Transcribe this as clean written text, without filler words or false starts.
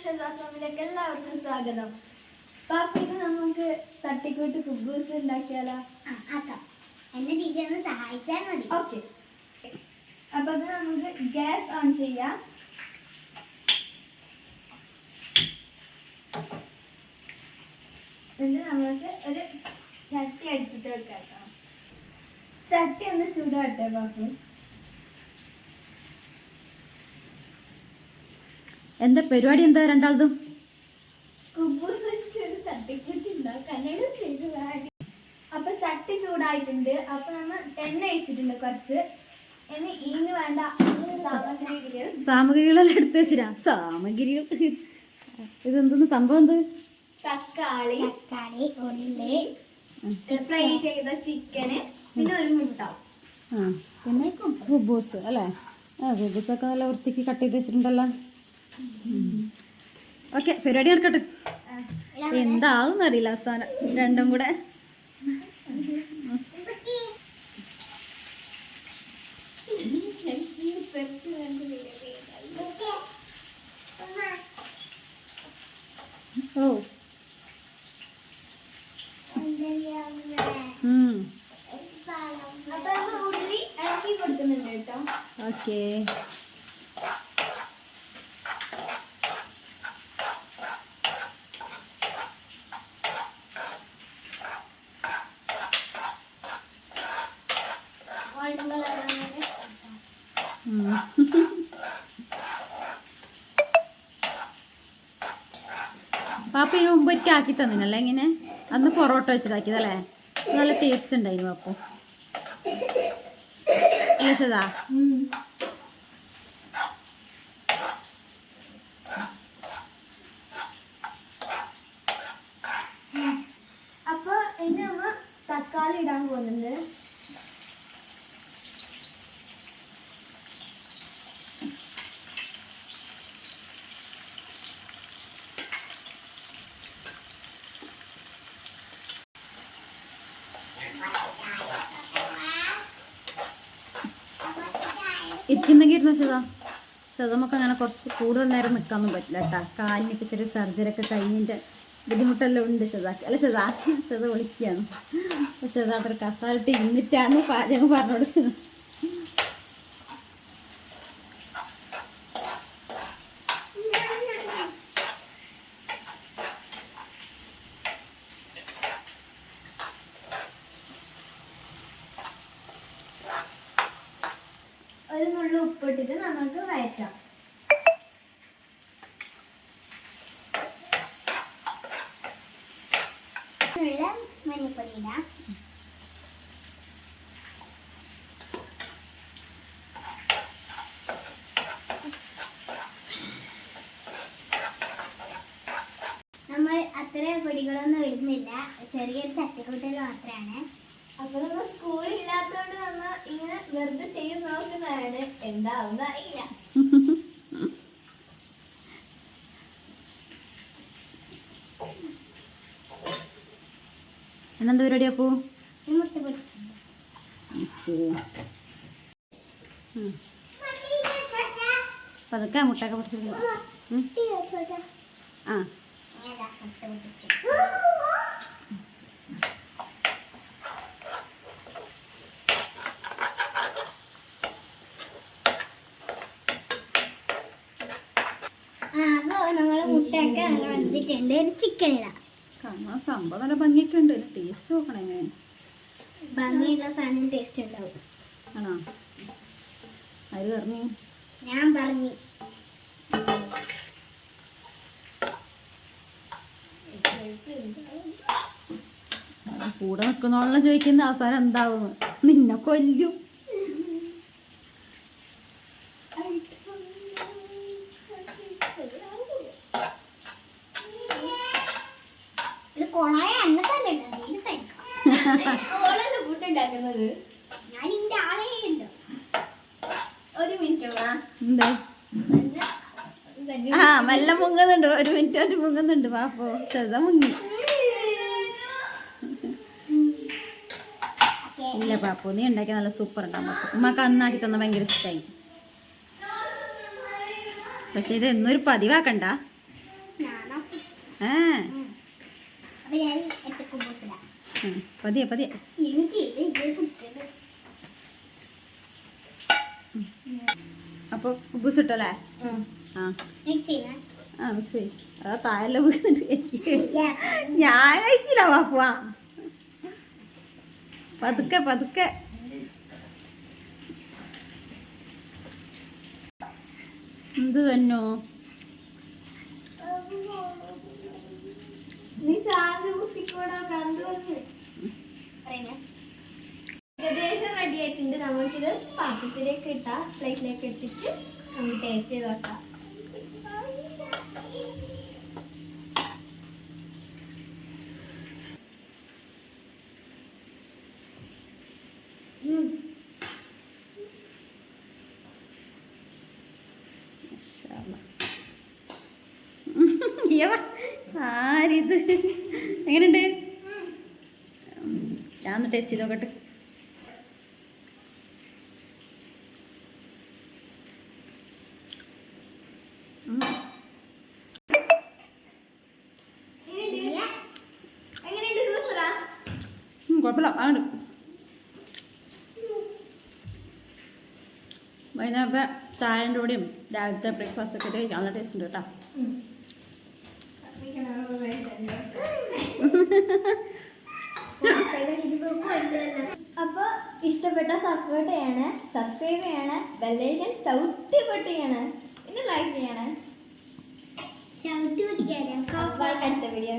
ഷെസാസോമിലേക്ക് എല്ലാവർക്കും സ്വാഗതം. പാപ്പിന് നമുക്ക് തട്ടിക്കൂട്ട് കുബൂസ് ഉണ്ടാക്കിയാലോ? എന്റെ ദീദി ഒന്ന് സഹായിച്ചാൽ മതി. ഓക്കെ, അപ്പൊ അത് നമുക്ക് ഗ്യാസ് ഓൺ ചെയ്യാം. എന്നിട്ട് നമുക്ക് ഒരു ചട്ടി എടുത്തിട്ട് വെക്കാം. ചട്ടി ഒന്ന് ചൂടാട്ടെ പാപ്പു. എന്താ പരിപാടി? എന്താ രണ്ടാളതും? അപ്പൊ ചട്ടി ചൂടായിട്ടുണ്ട്. അപ്പൊ നമ്മൾ എണ്ണ ഒഴിച്ചിട്ടുണ്ട് കുറച്ച്. ഇനി ഇതിന് വേണ്ട സാമഗ്രികളെല്ലാം എടുത്തു വെച്ചിരാ. സാമഗ്രികൾ ഇതെന്തെന്ന് സംഭവം? എന്ത്? തക്കാളി, ഉള്ളി, ഫ്രൈ ചെയ്ത ചിക്കന്, പിന്നെ ഒരു മുട്ട, പിന്നെ കുബൂസ് അല്ലേ? കുബൂസൊക്കെ നല്ല വൃത്തിക്ക് കട്ട് ചെയ്ത് വെച്ചിട്ടുണ്ടല്ലോ. ഓക്കെ, പരിപാടി നടക്കട്ടെ. എന്താവും അറിയില്ല അവസാനം രണ്ടും കൂടെ. ഓ ഉള്ളി ഇളക്കി കൊടുക്കുന്നുണ്ട് കേട്ടോ. ഓക്കെ, പാപ്പ ഇതിന് മുമ്പ് ഒരിക്കൽ ആക്കി തന്നിനല്ലേ ഇങ്ങനെ? അന്ന് പൊറോട്ട വെച്ചിട്ടാക്കിയതല്ലേ? നല്ല ടേസ്റ്റ് ഉണ്ടായിരുന്നു പാപ്പു. ഏതാ? അപ്പൊ ഇനി നമ്മ തക്കാളി ഇടാൻ പോകുന്നുണ്ട്. ഇരിക്കുന്നെങ്കിൽ ഇരുന്നു ശതമൊക്കെ അങ്ങനെ കുറച്ച് കൂടുതൽ നേരം നിൽക്കാനൊന്നും പറ്റില്ല കേട്ടാ. കാലിനൊക്കെ ചെറിയ സർജറി ഒക്കെ കഴിഞ്ഞിട്ട് ബുദ്ധിമുട്ടെല്ലാം ഉണ്ട് ഷെസാക്ക്. അല്ല ഷെത വിളിക്കുകയാണ്. ഷെസാട്ടൊരു കസാലിട്ട് ഇരുന്നിട്ടാണ് പാചകം പറഞ്ഞു കൊടുക്കുന്നത്. ഒരു നുള്ളു ഉപ്പിട്ടിട്ട് നമുക്ക് വഴറ്റാം. മഞ്ഞപ്പൊടി ഇടാം. നമ്മൾ അത്ര പൊടികളൊന്നും ഇടുന്നില്ല, ചെറിയൊരു ചട്ടിക്കൂട്ടൽ മാത്രമാണ്. അപ്പൊ നമ്മൾ സ്കൂളില്ലാത്തോണ്ട് നമ്മ ഇങ്ങനെ വെറുതെ ചെയ്ത് നോക്കുന്നതാണ്. എന്താവുന്ന അറിയില്ല. എന്നെന്താ പരിപാടി അപ്പോ? മുട്ട പൊരിച്ചിട്ടുണ്ട്. പതുക്കെ മുട്ടൊക്കെ പൊടിച്ചിട്ടുണ്ട്. ആ, നമ്മള് മുട്ടയൊക്കെ വന്നിട്ടുണ്ട്. ചിക്കൻ ഇടാം. കാണാൻ സംഭവം നല്ല ഭംഗിയൊക്കെ ഉണ്ട്. ടേസ്റ്റ് നോക്കണം എങ്ങനെ. ഭംഗിയുള്ള സാധനം ടേസ്റ്റ് ഉണ്ടാവും. ആണോ? ആര് പറഞ്ഞു? ഞാൻ പറഞ്ഞു. കൂടെ നിൽക്കുന്നോളം ചോദിക്കുന്ന അവസാനം എന്താവും? നിന്നെ കൊല്ലും. ഫുഡുണ്ടാക്കുന്നത് ഞാൻ ഇന്റെ ആളേ ഉണ്ടോ. ഒരു മിനിറ്റ് എന്താ? മെല്ല മുങ്ങുന്നുണ്ട്. ഒരു മിനിറ്റ് മുങ്ങുന്നുണ്ട്. പാപ്പോ ചെറുതാ മുങ്ങി. ഇല്ല പാപ്പു, നീ ഉണ്ടാക്കിയ നല്ല സൂപ്പർ ഉണ്ടാവും. ഉമ്മക്ക് അന്നാക്കി തന്ന ഭയങ്കര ഇഷ്ടമായി. പക്ഷെ ഇത് എന്നൊരു പതിവാക്കണ്ട. അപ്പൊ ഞാൻ എട്ട് കുബൂസില പതിയെ പതിയെ. എനിക്ക് ഇത് കുട്ടിയത് അപ്പോൾ കുബൂസ് ഇട്ടല്ലേ? ആ മിക്സ് ചെയ്യണേ. ആ മിക്സ് ചെയ്യും. അതാ താഴെ വീഴുന്നുണ്ട്. ഞാൻ കഴിക്കില്ല വാക്കുവാ. പതുക്കെ പതുക്കെ. എന്ത് തന്നോ? നീ ചാർജ് കുത്തിക്കൂടാ കറണ്ട് വന്ന്. ഏകദേശം റെഡി ആയിട്ടുണ്ട്. നമുക്കിത് പാത്രത്തിലേക്ക് ഇട്ടാ പ്ലേറ്റിലേക്ക് ഇട്ടിട്ട് നമുക്ക് ടേസ്റ്റ് ചെയ്ത് നോക്കാം. ആരിത് എങ്ങനെയുണ്ട്? ഞാൻ ടേസ്റ്റ് ചെയ്ത് നോക്കട്ടെ. എങ്ങനെയുണ്ട് ദൂസറാ? കുഴപ്പമില്ല. ആണ് വൈകുന്നേരത്തെ ചായൻ്റെ കൂടെയും രാവിലത്തെ ബ്രേക്ക്ഫാസ്റ്റ് ഒക്കെ കഴിക്കാൻ നല്ല ടേസ്റ്റ് ഉണ്ട് കേട്ടോ. അപ്പൊ ഇഷ്ടപ്പെട്ട സപ്പോർട്ട് ചെയ്യണേ, സബ്സ്ക്രൈബ് ചെയ്യണേ, ബെല്ലൈക്കൻ ചവിട്ടി പൊട്ടിയാണ്, പിന്നെ ലൈക്ക് ചെയ്യണേ. ചവിട്ടി പിടിക്കാതെ അടുത്ത വീഡിയോ